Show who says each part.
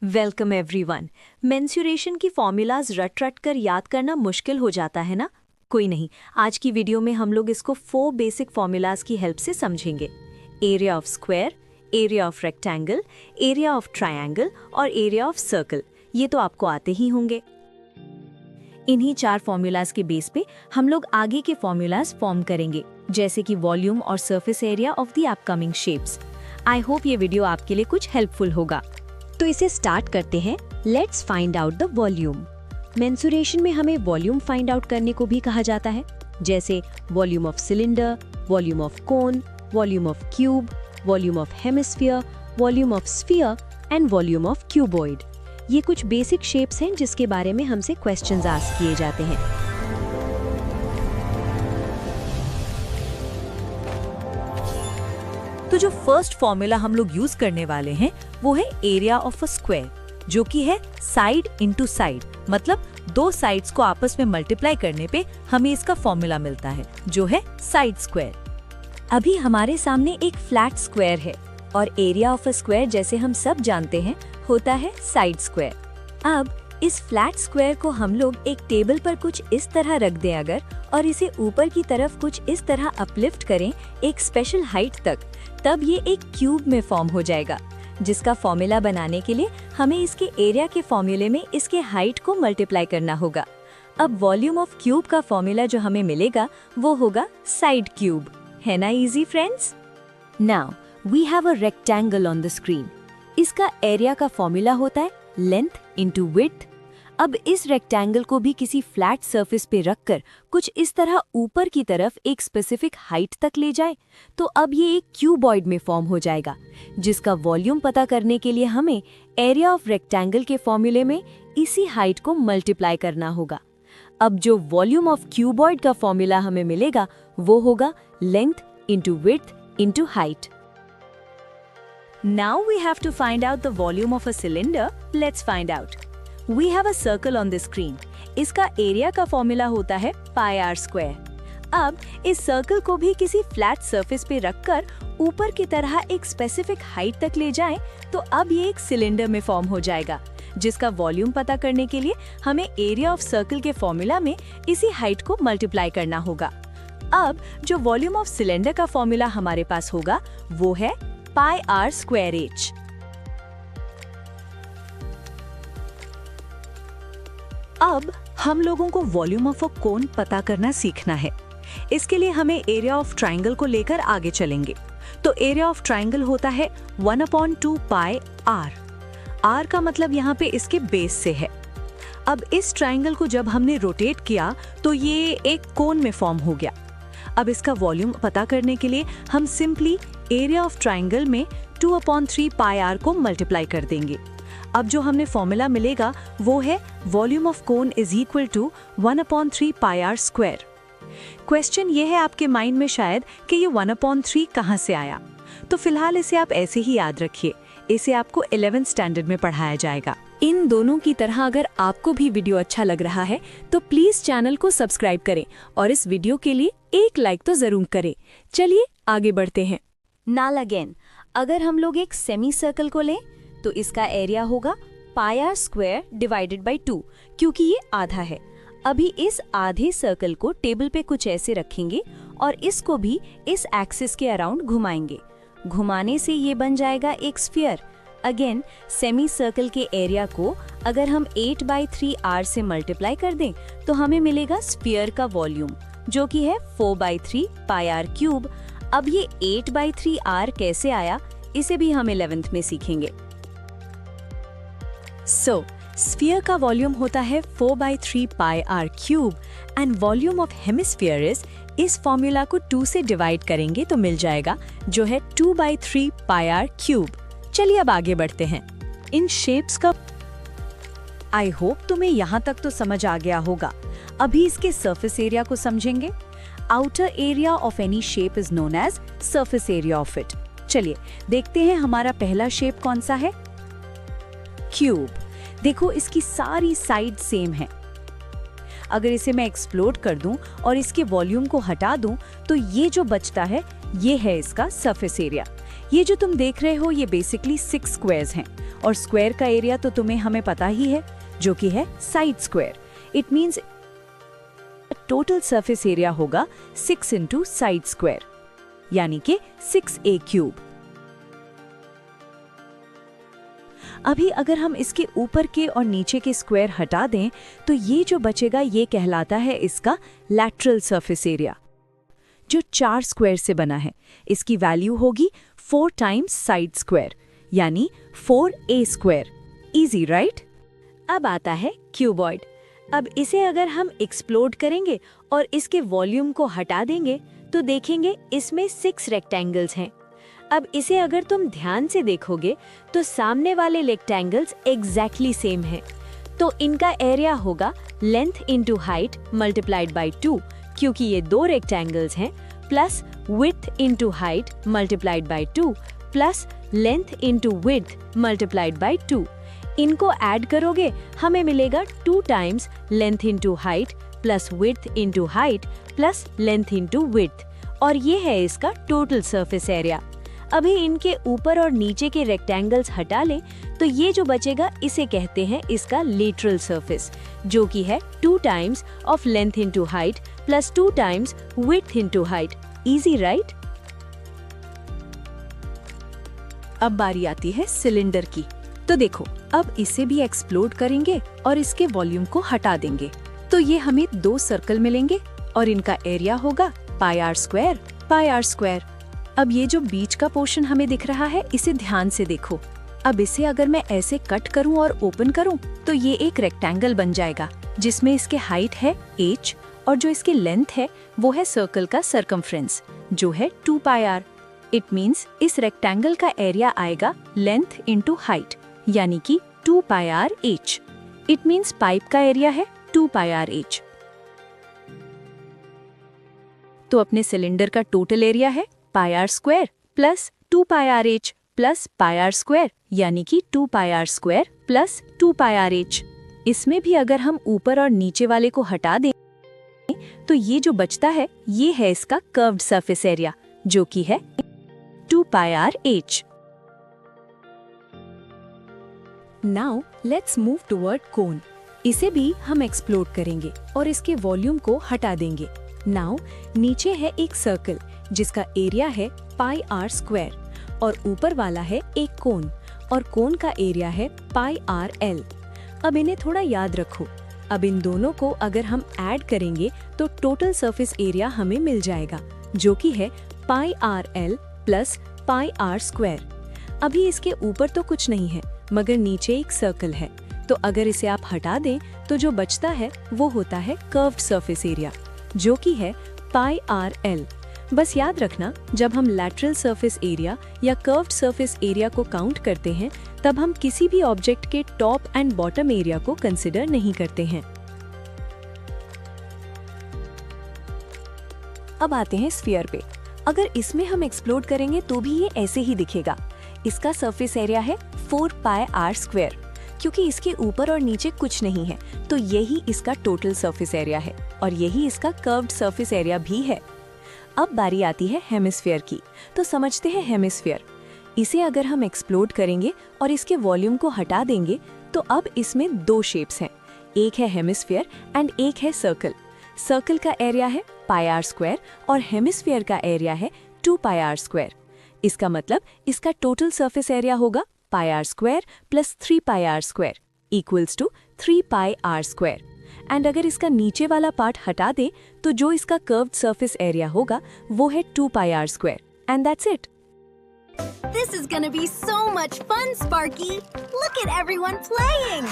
Speaker 1: Welcome everyone. मेंस्युरेशन की formulas रट रट कर याद करना मुश्किल हो जाता है ना। कोई नहीं, आज की वीडियो में हम लोग इसको 4 बेसिक फॉर्मूलाज की हेल्प से समझेंगे। Area of square, area of rectangle, area of triangle और एरिया ऑफ सर्कल। ये तो आपको आते ही होंगे। इन्हीं 4 फॉर्मूलाज के बेस पे हम लोग आगे के फॉर्मूलाज फॉर्म करेंगे, जैसे कि वॉल्यूम और surface area of the upcoming shapes. I hope ये वीडियो आपके लिए कुछ हेल्पफुल होगा। तो इसे स्टार्ट करते हैं। Let's find out the volume. Mensuration में हमें वॉल्यूम फाइंड आउट करने को भी कहा जाता है, जैसे volume of cylinder, volume of cone, volume of cube, volume of hemisphere, volume of sphere and volume of cuboid. ये कुछ बेसिक शेप्स हैं जिसके बारे में हमसे क्वेश्चंस आस्क किए जाते हैं।
Speaker 2: तो जो फर्स्ट फॉर्मूला हम लोग यूज करने वाले हैं वो है एरिया ऑफ अ स्क्वायर, जो कि है साइड इनटू साइड। मतलब 2 साइड्स को आपस में मल्टीप्लाई करने पे हमें इसका फॉर्मूला मिलता है, जो है साइड स्क्वायर।
Speaker 1: अभी हमारे सामने एक फ्लैट स्क्वायर है और एरिया ऑफ अ स्क्वायर, जैसे हम सब जानते हैं, होता है साइड स्क्वायर। अब इस फ्लैट स्क्वायर को हम लोग एक टेबल पर कुछ इस तरह रख दें अगर, और इसे ऊपर की तरफ कुछ इस तरह अपलिफ्ट करें एक स्पेशल हाइट तक, तब ये एक क्यूब में फॉर्म हो जाएगा, जिसका फॉर्मूला बनाने के लिए हमें इसके एरिया के फॉर्मूले में इसके हाइट को मल्टीप्लाई करना होगा। अब वॉल्यूम ऑफ क्यूब का फॉर्मूला जो हमें मिलेगा वो होगा साइड क्यूब। है ना easy friends? Now we have a rectangle on the screen. इसका एरिया का फॉर्मूला होता है लेंथ इनटू विड्थ। अब इस रेक्टेंगल को भी किसी फ्लैट सरफेस पे रखकर कुछ इस तरह ऊपर की तरफ एक स्पेसिफिक हाइट तक ले जाए, तो अब ये एक क्यूबॉइड में फॉर्म हो जाएगा, जिसका वॉल्यूम पता करने के लिए हमें एरिया ऑफ रेक्टेंगल के फॉर्मूले में इसी हाइट को मल्टीप्लाई करना होगा। अब जो वॉल्यूम ऑफ क्यूबॉइड का फॉर्मूला हमें मिलेगा वो होगा length into width into height.
Speaker 2: Now we have to find out the volume of a cylinder. Let's find out. We have a circle on the screen. इसका एरिया का formula होता है pi r square. अब इस circle को भी किसी flat surface पे रखकर ऊपर की तरह एक स्पेसिफिक हाइट तक ले जाएं, तो अब ये एक सिलेंडर में फॉर्म हो जाएगा, जिसका वॉल्यूम पता करने के लिए हमें एरिया ऑफ सर्कल के फॉर्मूला में इसी हाइट को मल्टीप्लाई करना होगा। अब जो वॉल्यूम ऑफ सिलेंडर का फॉर्मूला हमारे पास होगा वो है पाई आर स्क्वायर एच। अब हम लोगों को वॉल्यूम ऑफ अ कोन पता करना सीखना है। इसके लिए हमें एरिया ऑफ ट्रायंगल को लेकर आगे चलेंगे। तो एरिया ऑफ ट्रायंगल होता है 1/2 पाई आर। आर का मतलब यहाँ पे इसके बेस से है। अब इस ट्रायंगल को जब हमने रोटेट किया तो ये एक कोन में फॉर्म हो गया। अब इसका वॉल्यूम पता करने के लिए हम सिंपली एरिया ऑफ ट्रायंगल में 2/3 पाई आर को मल्टीप्लाई कर देंगे। अब जो हमने फॉर्मूला मिलेगा वो है volume of cone is equal to 1/3 pi r square. Question ये है आपके माइंड में शायद कि ये 1/3 कहाँ से आया, तो फिलहाल इसे आप ऐसे ही याद रखिए। इसे आपको 11th स्टैंडर्ड में पढ़ाया जाएगा।
Speaker 1: इन दोनों की तरह अगर आपको भी वीडियो अच्छा लग रहा है तो प्लीज चैनल को सब्सक्राइब करें और इस वीडियो के लिए एक लाइक तो जरूर करें। चलिए आगे बढ़ते हैं। नाउ अगेन, अगर हम लोग एक सेमी सर्कल को लें तो इसका एरिया होगा pi r square divided by 2, क्योंकि ये आधा है। अभी इस आधे सर्कल को टेबल पे कुछ ऐसे रखेंगे और इसको भी इस एक्सिस के अराउंड घुमाएंगे। घुमाने से ये बन जाएगा एक स्फीयर। अगेन सेमी सर्कल के एरिया को अगर हम 8/3 आर से मल्टीप्लाई कर दें तो हमें मिलेगा स्फीयर का वॉल्यूम, जो कि है 4/3 पाई आर क्यूब। अब ये 8/3 आर कैसे आया, इसे भी हम 11th में सीखेंगे। सो स्फीयर का वॉल्यूम होता है 4/3 pi r cube and volume of hemisphere is, इस फॉर्मूला को 2 से डिवाइड करेंगे तो मिल जाएगा, जो है 2/3 पाई आर क्यूब। चलिए अब आगे बढ़ते हैं। इन शेप्स का आई होप तुम्हें यहाँ तक तो समझ आ गया होगा। अभी इसके सरफेस एरिया को समझेंगे। Outer area of any shape is known as surface area of it. चलिए देखते हैं हमारा पहला शेप कौन सा है। क्यूब। देखो इसकी सारी साइड सेम है। अगर इसे मैं एक्सप्लोड कर दूं और इसके वॉल्यूम को हटा दूं तो ये जो बचता है ये है इसका सरफेस एरिया।
Speaker 2: ये जो तुम देख रहे हो ये बेसिकली 6 स्क्वायर्स हैं और स्क्वायर का एरिया तो तुम्हें हमें पता ही है, जो कि है side square. It means total surface area होगा 6 इंटू साइड स्क्वायर, यानी कि 6a क्यूब। अभी अगर हम इसके ऊपर के और नीचे के स्क्वायर हटा दें तो ये जो बचेगा ये कहलाता है इसका लैटरल सरफेस एरिया, जो 4 स्क्वायर से बना है। इसकी वैल्यू होगी 4 टाइम्स साइड स्क्वायर, यानी 4a स्क्वायर। Easy right? अब आता है क्यूबॉइड। अब इसे अगर हम एक्सप्लोड करेंगे और इसके वॉल्यूम को हटा देंगे तो देखेंगे इसमें 6 रेक्टेंगल्स हैं। अब इसे अगर तुम ध्यान से देखोगे तो सामने वाले रेक्टेंगल्स एग्जैक्टली सेम हैं, तो इनका एरिया होगा length into height multiplied by 2, क्योंकि ये 2 रेक्टेंगल्स हैं, plus width into height multiplied by 2 plus length into width multiplied by 2। इनको ऐड करोगे हमें मिलेगा 2 times length into height plus width into height plus length into width, और ये है इसका टोटल सरफेस एरिया। अभी इनके ऊपर और नीचे के रेक्टेंगल्स हटा लें तो ये जो बचेगा इसे कहते हैं इसका लेटरल सरफेस, जो कि है 2 times of length into height plus 2 times width into height. Easy right? अब बारी आती है सिलेंडर की। तो देखो, अब इसे भी एक्सप्लोड करेंगे और इसके वॉल्यूम को हटा देंगे तो ये हमें 2 सर्कल मिलेंगे और इनका एरिया होगा पाई आर स्क्वायर। अब ये जो बीच का पोर्शन हमें दिख रहा है इसे ध्यान से देखो। अब इसे अगर मैं ऐसे कट करूं और ओपन करूं तो ये एक रेक्टेंगल बन जाएगा, जिसमें इसके हाइट है h और जो इसकी लेंथ है वो है सर्कल का सरकमफ्रेंस, जो है 2 पाई आर। इट मीन्स इस रेक्टेंगल का एरिया आएगा लेंथ इंटू हाइट, यानी कि 2 pi r h। It means pipe का एरिया है 2 पाई आर h। तो अपने सिलेंडर का टोटल एरिया है pi r square plus 2 pi r h plus pi r square, यानी कि 2 pi r square plus 2 pi r h। इसमें भी अगर हम ऊपर और नीचे वाले को हटा दें तो ये जो बचता है ये है इसका कर्व्ड सरफेस एरिया, जो कि है 2 pi r h। Now let's move toward cone. इसे भी हम एक्सप्लोड करेंगे और इसके वॉल्यूम को हटा देंगे। नाउ नीचे है एक सर्कल जिसका एरिया है पाई आर स्क्वायर और ऊपर वाला है एक कोन और कोन का एरिया है पाई आर एल। अब इन्हें थोड़ा याद रखो। अब इन दोनों को अगर हम ऐड करेंगे तो टोटल सरफेस एरिया हमें मिल जाएगा, जो कि है pi r L plus pi r square. अभी इसके ऊपर तो कुछ नहीं है मगर नीचे एक सर्कल है, तो अगर इसे आप हटा दें तो जो बचता है वो होता है कर्व्ड सरफेस एरिया, जो कि है पाई आर एल। बस याद रखना, जब हम लैटरल सरफेस एरिया या कर्व्ड सरफेस एरिया को काउंट करते हैं तब हम किसी भी ऑब्जेक्ट के टॉप एंड बॉटम एरिया को कंसिडर नहीं करते हैं। अब आते हैं स्फीयर पे। अगर इसमें हम एक्सप्लोड करेंगे तो भी ये ऐसे ही दिखेगा। इसका सरफेस एरिया है 4 पाई आर स्क्वायर। क्योंकि इसके ऊपर और नीचे कुछ नहीं है तो यही इसका टोटल सरफेस एरिया है और यही इसका कर्व्ड सरफेस एरिया भी है। अब बारी आती है हेमिस्फीयर की। तो समझते हैं हेमिस्फीयर। इसे अगर हम एक्सप्लोड करेंगे और इसके वॉल्यूम को हटा देंगे तो अब इसमें 2 शेप्स हैं। एक है हेमिस्फीयर एंड एक है सर्कल। सर्कल का एरिया है पाई आर स्क्वायर और हेमिस्फीयर का एरिया है 2 पाई आर स्क्वायर। इसका मतलब इसका टोटल सरफेस एरिया होगा pi r square plus 3 pi r square equals to 3 pi r square. And अगर इसका नीचे वाला पार्ट हटा दे तो जो इसका कर्व्ड सरफेस एरिया होगा वो है 2 pi r square. And that's it.
Speaker 3: This is gonna be so much fun, Sparky! Look at everyone playing!